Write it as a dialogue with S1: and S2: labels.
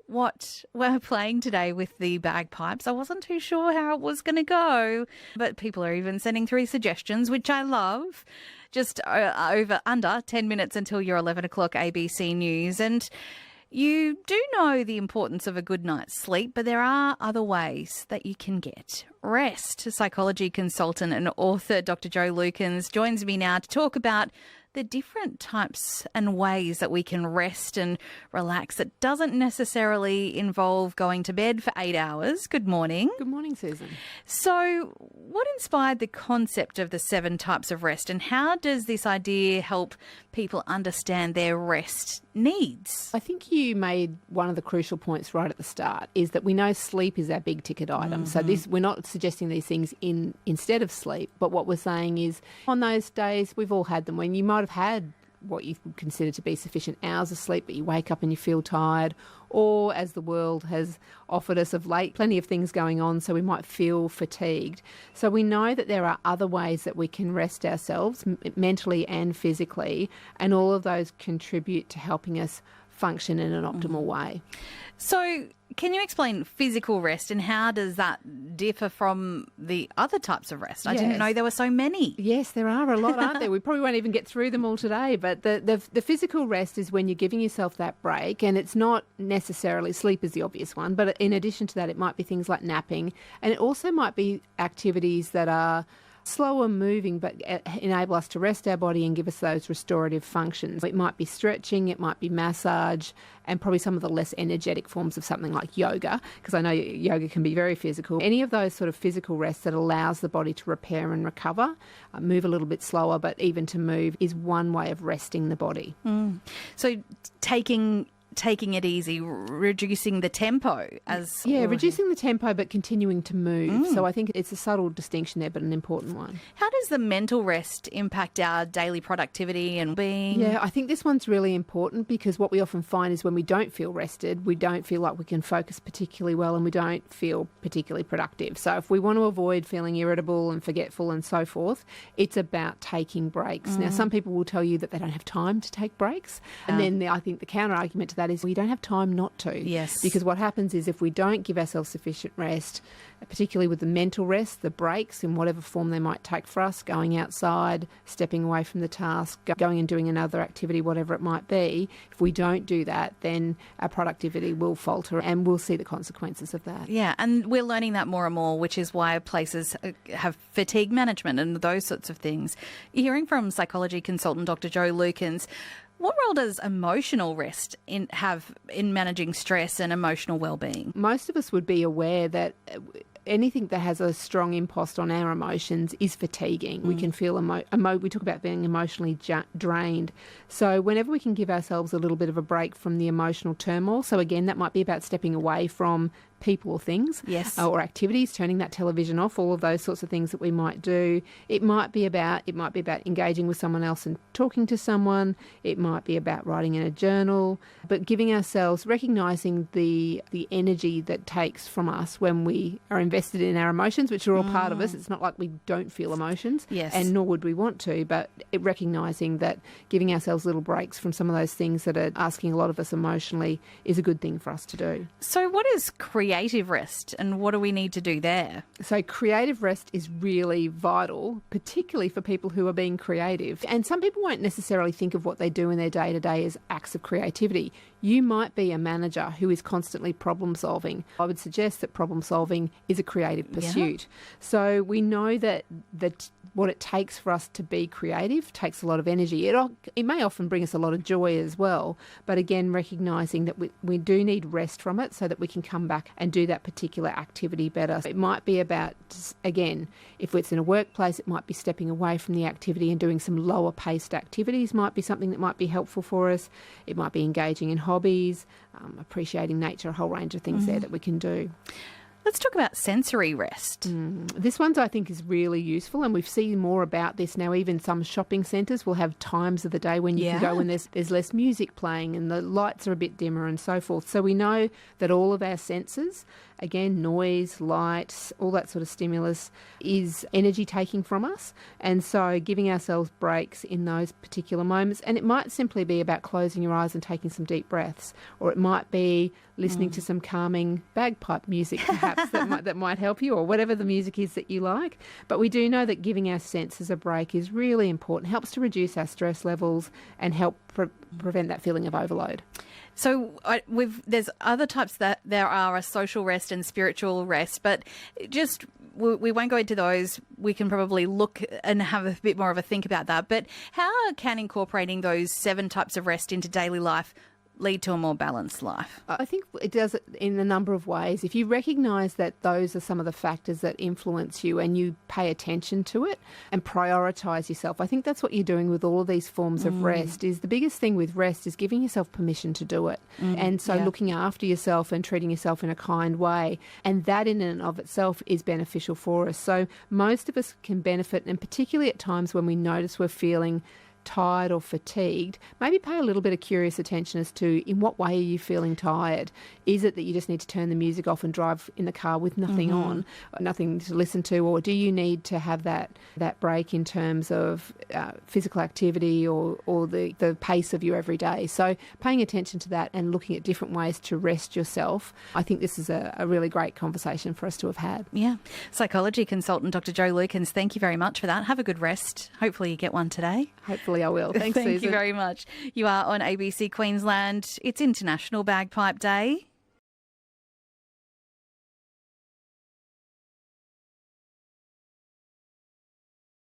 S1: what we're playing today with the bagpipes. I wasn't too sure how it was going to go, but people are even sending through suggestions, which I love. Just under 10 minutes until your 11 o'clock ABC News. And you do know the importance of a good night's sleep, but there are other ways that you can get rest. Psychology consultant and author Dr. Jo Lukens joins me now to talk about the different types and ways that we can rest and relax. It doesn't necessarily involve going to bed for 8 hours. Good morning.
S2: Good morning, Susan.
S1: So what inspired the concept of the 7 types of rest, and how does this idea help people understand their rest needs?
S2: I think you made one of the crucial points right at the start, is that we know sleep is our big ticket item. So we're not suggesting these things instead of sleep, but what we're saying is on those days, we've all had them when you might have had what you would consider to be sufficient hours of sleep, but you wake up and you feel tired, or as the world has offered us of late, plenty of things going on, so we might feel fatigued. So we know that there are other ways that we can rest ourselves mentally and physically, and all of those contribute to helping us function in an optimal way.
S1: So can you explain physical rest and how does that differ from the other types of rest? I didn't know there were so many.
S2: Yes, there are a lot, aren't there? We probably won't even get through them all today, but the physical rest is when you're giving yourself that break, and it's not necessarily sleep is the obvious one, but in addition to that, it might be things like napping, and it also might be activities that are slower moving but enable us to rest our body and give us those restorative functions. It might be stretching, it might be massage, and probably some of the less energetic forms of something like yoga, because I know yoga can be very physical. Any of those sort of physical rest that allows the body to repair and recover, move a little bit slower, but even to move is one way of resting the body.
S1: So taking it easy, reducing the tempo as...
S2: Yeah, reducing the tempo but continuing to move. So I think it's a subtle distinction there, but an important one.
S1: How does the mental rest impact our daily productivity and being?
S2: Yeah, I think this one's really important, because what we often find is when we don't feel rested, we don't feel like we can focus particularly well, and we don't feel particularly productive. So if we want to avoid feeling irritable and forgetful and so forth, it's about taking breaks. Now, some people will tell you that they don't have time to take breaks, and then I think the counter argument to that is we don't have time not to.
S1: Yes.
S2: Because what happens is if we don't give ourselves sufficient rest, particularly with the mental rest, the breaks in whatever form they might take for us, going outside, stepping away from the task, going and doing another activity, whatever it might be, if we don't do that, then our productivity will falter and we'll see the consequences of that.
S1: Yeah, and we're learning that more and more, which is why places have fatigue management and those sorts of things. You're hearing from psychology consultant Dr. Jo Lukens. What role does emotional rest have in managing stress and emotional well-being?
S2: Most of us would be aware that anything that has a strong impost on our emotions is fatiguing. We can feel we talk about being emotionally drained. So whenever we can give ourselves a little bit of a break from the emotional turmoil, so again, that might be about stepping away from people or things, or activities, turning that television off, all of those sorts of things that we might do. It might be about engaging with someone else and talking to someone. It might be about writing in a journal, but giving ourselves, recognising the energy that takes from us when we are invested in our emotions, which are all part of us. It's not like we don't feel emotions, and nor would we want to, but recognising that giving ourselves little breaks from some of those things that are asking a lot of us emotionally is a good thing for us to do.
S1: So what is creative rest, and what do we need to do there?
S2: So creative rest is really vital, particularly for people who are being creative. And some people won't necessarily think of what they do in their day-to-day as acts of creativity. You might be a manager who is constantly problem solving. I would suggest that problem solving is a creative pursuit. So we know that what it takes for us to be creative takes a lot of energy. It may often bring us a lot of joy as well, but again, recognising that we do need rest from it so that we can come back and do that particular activity better. It might be about, again, if it's in a workplace, it might be stepping away from the activity and doing some lower paced activities might be something that might be helpful for us. It might be engaging in hobbies, appreciating nature, a whole range of things there that we can do.
S1: Let's talk about sensory rest.
S2: This one I think is really useful, and we've seen more about this now. Even some shopping centres will have times of the day when you can go when there's less music playing and the lights are a bit dimmer and so forth. So we know that all of our senses, again, noise, light, all that sort of stimulus, is energy taking from us. And so giving ourselves breaks in those particular moments. And it might simply be about closing your eyes and taking some deep breaths, or it might be listening to some calming bagpipe music, perhaps, that might help you, or whatever the music is that you like. But we do know that giving our senses a break is really important, helps to reduce our stress levels and help prevent that feeling of overload.
S1: So there's other types that there are a social rest and spiritual rest, but just we won't go into those. We can probably look and have a bit more of a think about that. But how can incorporating those 7 types of rest into daily life lead to a more balanced life?
S2: I think it does it in a number of ways. If you recognise that those are some of the factors that influence you and you pay attention to it and prioritise yourself, I think that's what you're doing with all of these forms of rest. Is the biggest thing with rest is giving yourself permission to do it. And so looking after yourself and treating yourself in a kind way. And that in and of itself is beneficial for us. So most of us can benefit, and particularly at times when we notice we're feeling tired or fatigued, maybe pay a little bit of curious attention as to in what way are you feeling tired? Is it that you just need to turn the music off and drive in the car with nothing on, nothing to listen to, or do you need to have that break in terms of physical activity or the pace of your everyday? So paying attention to that and looking at different ways to rest yourself, I think this is a really great conversation for us to have had.
S1: Yeah. Psychology consultant Dr. Jo Lukens, thank you very much for that. Have a good rest. Hopefully you get one today.
S2: Hopefully I will. Thanks,
S1: Thank
S2: Susan.
S1: you very much. You are on ABC Queensland. It's International Bagpipe Day.